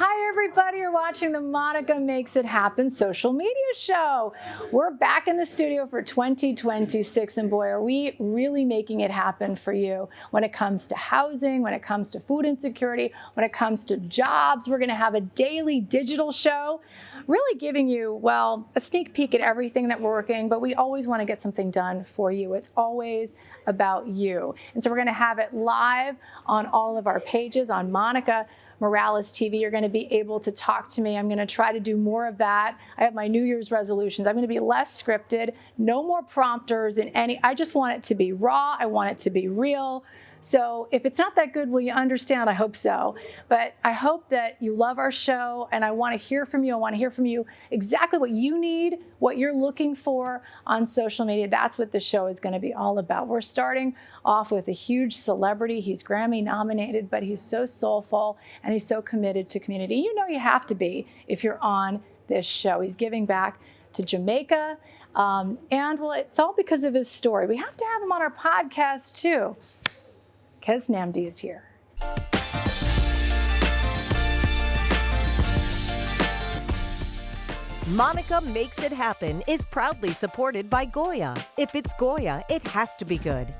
Hi, everybody. You're watching the Monica Makes It Happen social media show. We're back in the studio for 2026, and boy, are we really making it happen for you when it comes to housing, when it comes to food insecurity, when it comes to jobs. We're going to have a daily digital show, really giving you, well, a sneak peek at everything that we're working, but we always want to get something done for you. It's always about you. And so we're going to have it live on all of our pages on Monica Morales TV. You're going to be able to talk to me. I'm going to try to do more of that. I have my New Year's resolutions. I'm going to be less scripted, no more prompters in any. I just want it to be raw. I want it to be real. So if it's not that good, will you understand? I hope so. But I hope that you love our show, and I want to hear from you. I want to hear from you exactly what you need, what you're looking for on social media. That's what the show is going to be all about. We're starting off with a huge celebrity. He's Grammy nominated, but he's so soulful and he's so committed to community. You know you have to be if you're on this show. He's giving back to Jamaica. And well, it's all because of his story. We have to have him on our podcast too. Keznamdi is here. Monica Makes It Happen is proudly supported by Goya. If it's Goya, it has to be good.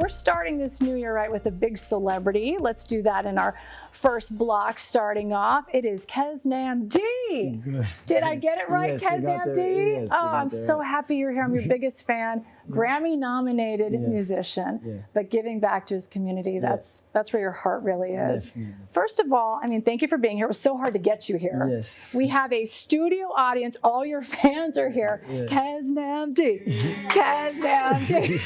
We're starting this new year right with a big celebrity. Let's do that in our first block starting off. It is Keznamdi. Good. Did I get it right, yes, Keznamdi? yes, oh, I'm so happy you're here. I'm your biggest fan. Grammy nominated musician, but giving back to his community. That's where your heart really is. Definitely. First of all, I mean, thank you for being here. It was so hard to get you here. Yes. We have a studio audience. All your fans are here. Keznamdi. Keznamdi.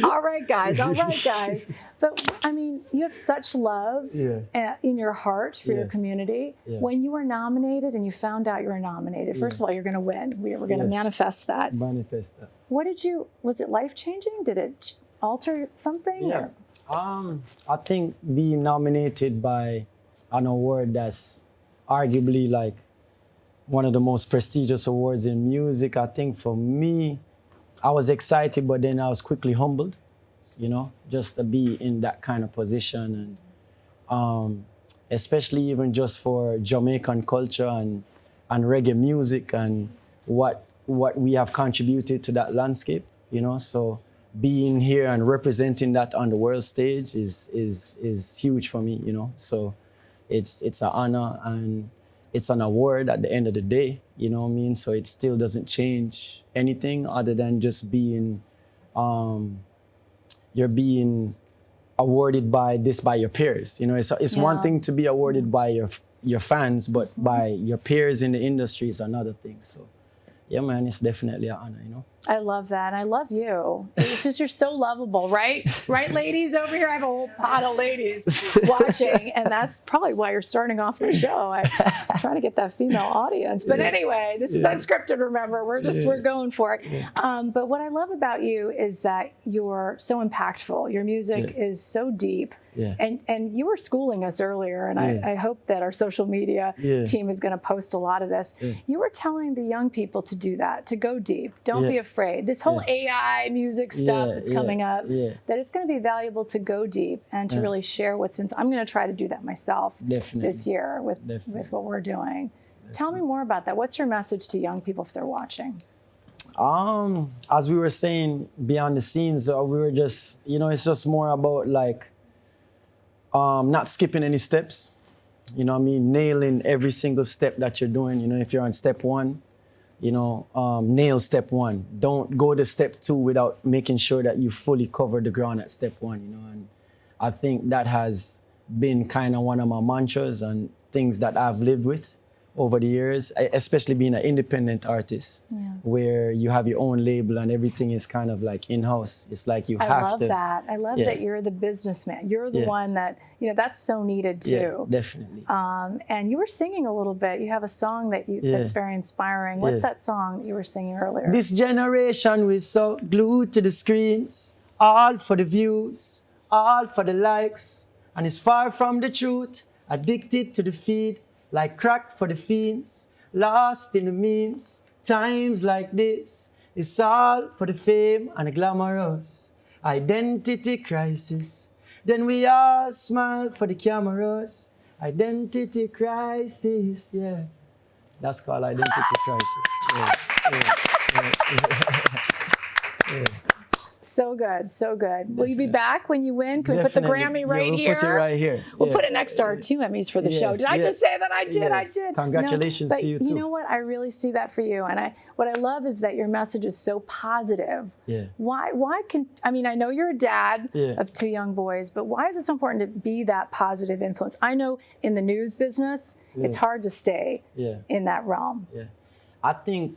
All right, guys. All right, guys. But I mean, you have such love in your heart for your community. When you were nominated and you found out you were nominated, first of all, you're going to win. We're going to manifest that. Manifest that. What did you, was it life-changing? Did it alter something? Yeah. I think being nominated by an award that's arguably like one of the most prestigious awards in music, I think for me, I was excited, but then I was quickly humbled, you know, just to be in that kind of position. And especially even just for Jamaican culture and reggae music and what we have contributed to that landscape, you know. So being here and representing that on the world stage is huge for me, you know. So it's an honor and it's an award at the end of the day, you know what I mean? So it still doesn't change anything other than just being, you're being awarded by your peers. You know, it's one thing to be awarded by your fans, but by your peers in the industry is another thing. So yeah, man, it's definitely an honor, you know. I love that. And I love you. It's just, you're so lovable, right? Right, ladies? Over here, I have a whole pot of ladies watching. And that's probably why you're starting off the show. I'm trying to get that female audience. But anyway, this is unscripted, remember. We're going for it. But what I love about you is that you're so impactful. Your music is so deep. And you were schooling us earlier, and I hope that our social media team is going to post a lot of this. You were telling the young people to do that, to go deep. Don't be afraid. This whole AI music stuff that's coming up, that it's going to be valuable to go deep and to really share what's inside. I'm going to try to do that myself this year with what we're doing. Tell me more about that. What's your message to young people if they're watching? As we were saying behind the scenes, we were just, you know, it's just more about like not skipping any steps. You know what I mean? Nailing every single step that you're doing. You know, if you're on step one, you know, nail step one. Don't go to step two without making sure that you fully cover the ground at step one, you know. And I think that has been kind of one of my mantras and things that I've lived with over the years, especially being an independent artist, where you have your own label and everything is kind of like in-house. It's like you have to. I love that. I love that you're the businessman. You're the one that, you know, that's so needed too. Yeah, definitely. And you were singing a little bit. You have a song that that's very inspiring. What's that song that you were singing earlier? This generation was so glued to the screens, all for the views, all for the likes, and it's far from the truth, addicted to the feed, like crack for the fiends, lost in the memes. Times like this, it's all for the fame and the glamorous. Identity crisis. Then we all smile for the cameras. Identity crisis, yeah. That's called identity crisis. Yeah, yeah, yeah, yeah. So good, so good. Will you be back when you win? Can we put the Definitely. Grammy right we'll here? Put it right here. We'll Yeah. put it next to our 2 Emmys for the show. Yes, Did I yeah. just say that? I did. Yes. I did. Congratulations No, but to you too. You know what? I really see that for you, and what I love is that your message is so positive. Yeah. Why? I mean, I know you're a dad Yeah. of 2 young boys, but why is it so important to be that positive influence? I know in the news business, it's hard to stay in that realm. Yeah. I think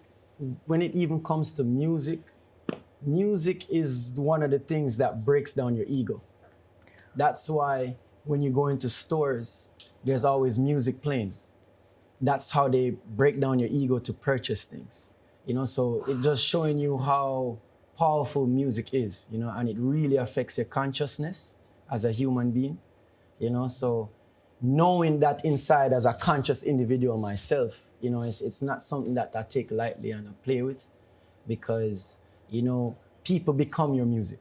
when it even comes to music, music is one of the things that breaks down your ego. That's why when you go into stores, there's always music playing. That's how they break down your ego to purchase things. You know, so it's just showing you how powerful music is, you know, and it really affects your consciousness as a human being, you know, so knowing that inside as a conscious individual myself, you know, it's not something that I take lightly and I play with, because, you know, people become your music.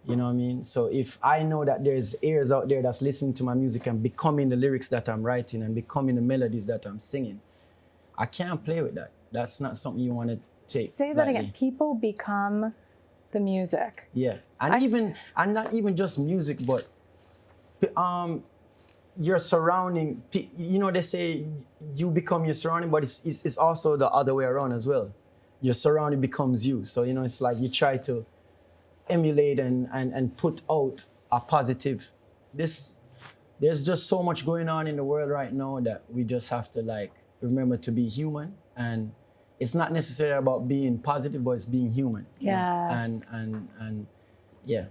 You know what I mean? So if I know that there's ears out there that's listening to my music and becoming the lyrics that I'm writing and becoming the melodies that I'm singing, I can't play with that. That's not something you want to take. Say that again. People become the music. Yeah, and not even just music, but your surrounding. You know, they say you become your surrounding, but it's also the other way around as well. Your surrounding becomes you. So, you know, it's like you try to emulate and put out a positive. There's just so much going on in the world right now that we just have to like remember to be human, and it's not necessarily about being positive, but it's being human. Yes. And yeah,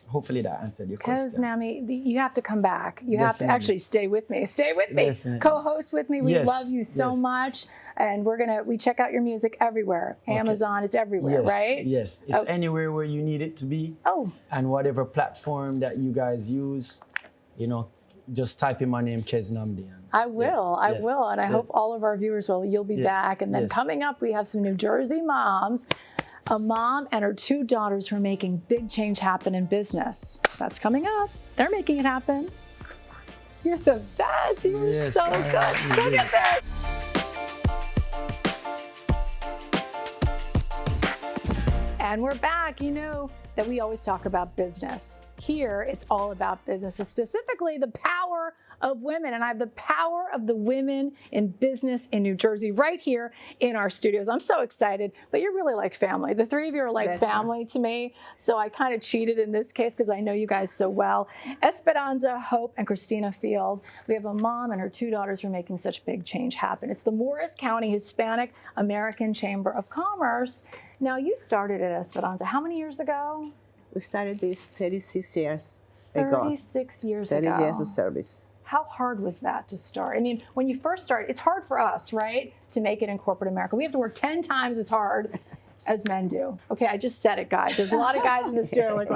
hopefully that answered your question. Keznamdi, you have to come back. You have to Definitely. actually stay with me. Stay with me. Definitely. Co-host with me. We Yes, love you so yes. much. And we check out your music everywhere. Okay. Amazon, it's everywhere, Yes, right? yes, it's Okay. anywhere where you need it to be. Oh, And whatever platform that you guys use, you know, just type in my name, Keznamdi. I will. I Yes. will. And I hope all of our viewers will. You'll be back. And then Yes. coming up, we have some New Jersey moms. A mom and her 2 daughters who are making big change happen in business. That's coming up. They're making it happen. You're the best. You were Yes, so I good. am. Look at this. And we're back. You know that we always talk about business. Here, it's all about business, and specifically the power of women. And I have the power of the women in business in New Jersey right here in our studios. I'm so excited, but you're really like family. The 3 of you are like That's family to me. So I kind of cheated in this case because I know you guys so well. Esperanza, Hope, and Christina Field. We have a mom and her 2 daughters who are making such big change happen. It's the Morris County Hispanic American Chamber of Commerce. Now, you started at Esperanza how many years ago? We started this 36 years ago. 36 years 30 ago. years of service. How hard was that to start? I mean, when you first start, it's hard for us, right, to make it in corporate America. We have to work 10 times as hard as men do. Okay, I just said it, guys. There's a lot of guys in the studio like,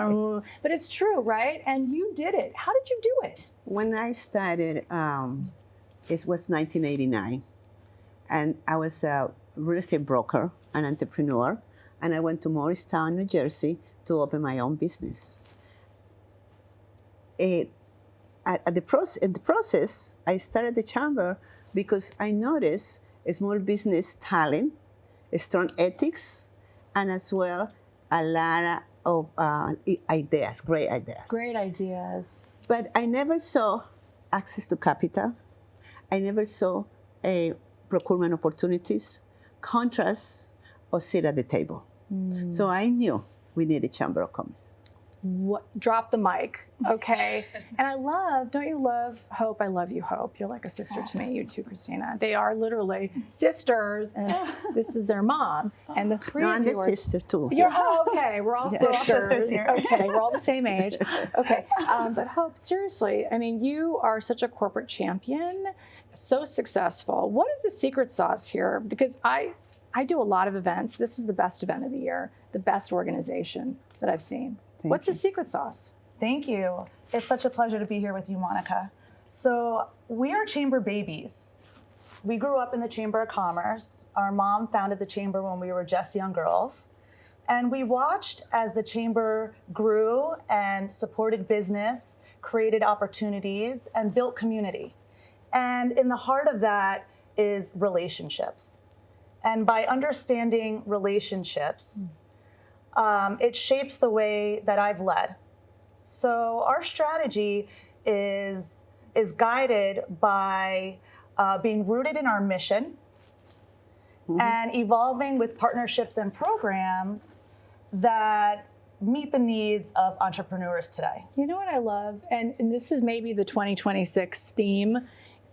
but it's true, right? And you did it. How did you do it? When I started, it was 1989. And I was a real estate broker, an entrepreneur. And I went to Morristown, New Jersey to open my own business. In the process, I started the chamber because I noticed a small business talent, a strong ethics, and as well a lot of ideas, great ideas. Great ideas. But I never saw access to capital. I never saw procurement opportunities, contracts, or sit at the table. So I knew we need a chamber of commerce. Drop the mic, okay? And I love, don't you love Hope? I love you, Hope. You're like a sister to me, you too, Christina. They are literally sisters, and this is their mom. And the 3 No, of I'm you the are sister too. You're okay. We're all sisters. here. Okay, we're all the same age. Okay, but Hope, seriously, I mean, you are such a corporate champion, so successful. What is the secret sauce here? Because I do a lot of events. This is the best event of the year, the best organization that I've seen. What's the secret sauce? Thank you. It's such a pleasure to be here with you, Monica. So we are chamber babies. We grew up in the Chamber of Commerce. Our mom founded the chamber when we were just young girls. And we watched as the chamber grew and supported business, created opportunities, and built community. And in the heart of that is relationships. And by understanding relationships, it shapes the way that I've led. So our strategy is guided by being rooted in our mission and evolving with partnerships and programs that meet the needs of entrepreneurs today. You know what I love? And this is maybe the 2026 theme.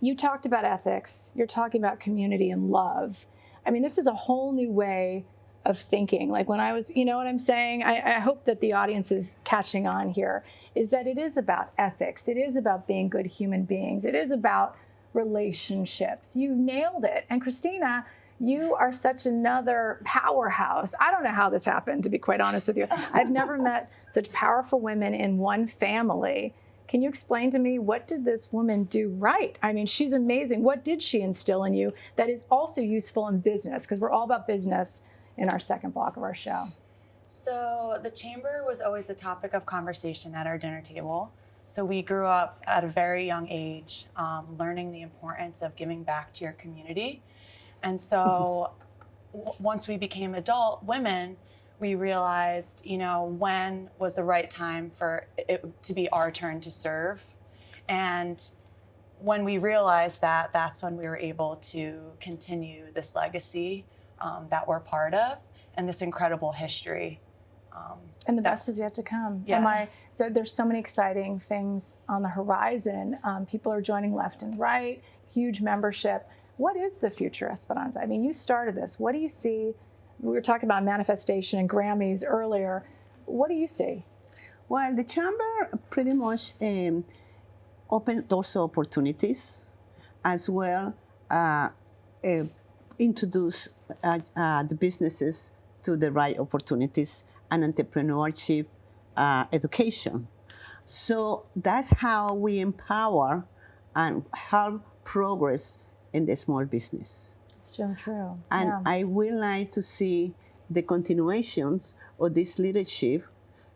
You talked about ethics. You're talking about community and love. I mean, this is a whole new way of thinking. Like when I was, you know what I'm saying? I hope that the audience is catching on here, is that it is about ethics. It is about being good human beings. It is about relationships. You nailed it. And Christina, you are such another powerhouse. I don't know how this happened, to be quite honest with you. I've never met such powerful women in one family. Can you explain to me, what did this woman do right? I mean, she's amazing. What did she instill in you that is also useful in business? Because we're all about business in our second block of our show. So the chamber was always the topic of conversation at our dinner table. So we grew up at a very young age, learning the importance of giving back to your community. And so once we became adult women, we realized, you know, when was the right time for it to be our turn to serve. And when we realized that, that's when we were able to continue this legacy that we're part of and this incredible history. And the best is yet to come. Yes. So there's so many exciting things on the horizon. People are joining left and right, huge membership. What is the future, Esperanza? I mean, you started this. What do you see? We were talking about manifestation and Grammys earlier. What do you see? Well, the chamber pretty much opened also opportunities, as well introduce the businesses to the right opportunities and entrepreneurship education. So that's how we empower and help progress in the small business. It's so true. And Yeah. I would like to see the continuations of this leadership.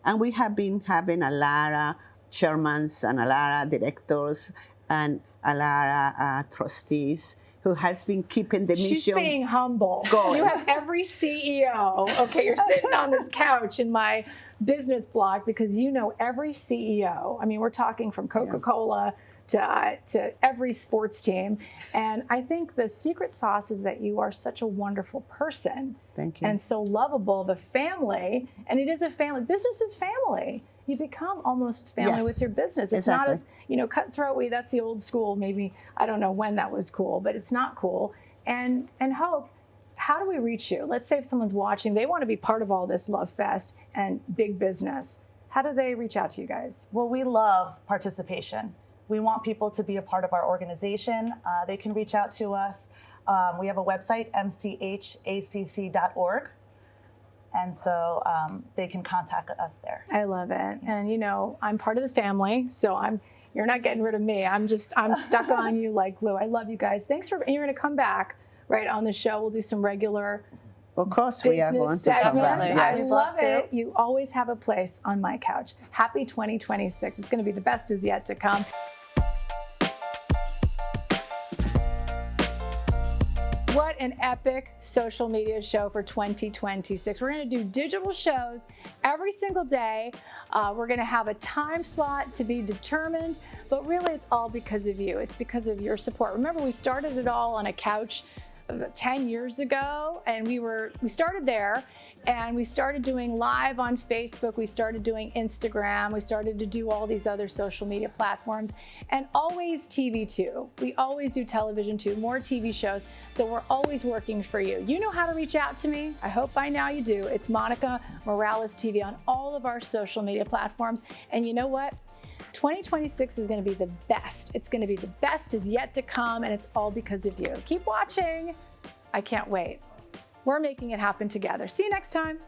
And we have been having a lot of chairmans and a lot of directors and a lot of trustees who has been keeping the She's mission being humble. going. You have every CEO. Okay, you're sitting on this couch in my business blog because you know every CEO. I mean, we're talking from Coca-Cola to every sports team. And I think the secret sauce is that you are such a wonderful person. Thank you. And so lovable, the family, and it is a family. Business is family. You become almost family Yes, with your business. It's exactly. not as, you know, cutthroat. That's the old school. Maybe, I don't know when that was cool, but it's not cool. And Hope, how do we reach you? Let's say if someone's watching, they want to be part of all this Love Fest and big business. How do they reach out to you guys? Well, we love participation. We want people to be a part of our organization. They can reach out to us. We have a website, mchacc.org. And so they can contact us there. I love it. And you know, I'm part of the family, so you're not getting rid of me. I'm stuck on you like glue. I love you guys. Thanks for, and you're gonna come back, right, on the show. We'll do some regular Of course, we are going business to come back. segments. I Yes. love Love to. it. You always have a place on my couch. Happy 2026. It's gonna be the best is yet to come. What an epic social media show for 2026. We're going to do digital shows every single day. We're going to have a time slot to be determined, but really it's all because of you. It's because of your support. Remember, we started it all on a couch 10 years ago, and we started there, and we started doing live on Facebook, we started doing Instagram, we started to do all these other social media platforms, and always TV too. We always do television too, more TV shows, so we're always working for you. You know how to reach out to me. I hope by now you do. It's Monica Morales TV on all of our social media platforms, and you know what? 2026 is going to be the best. It's going to be the best is yet to come, and it's all because of you. Keep watching. I can't wait. We're making it happen together. See you next time.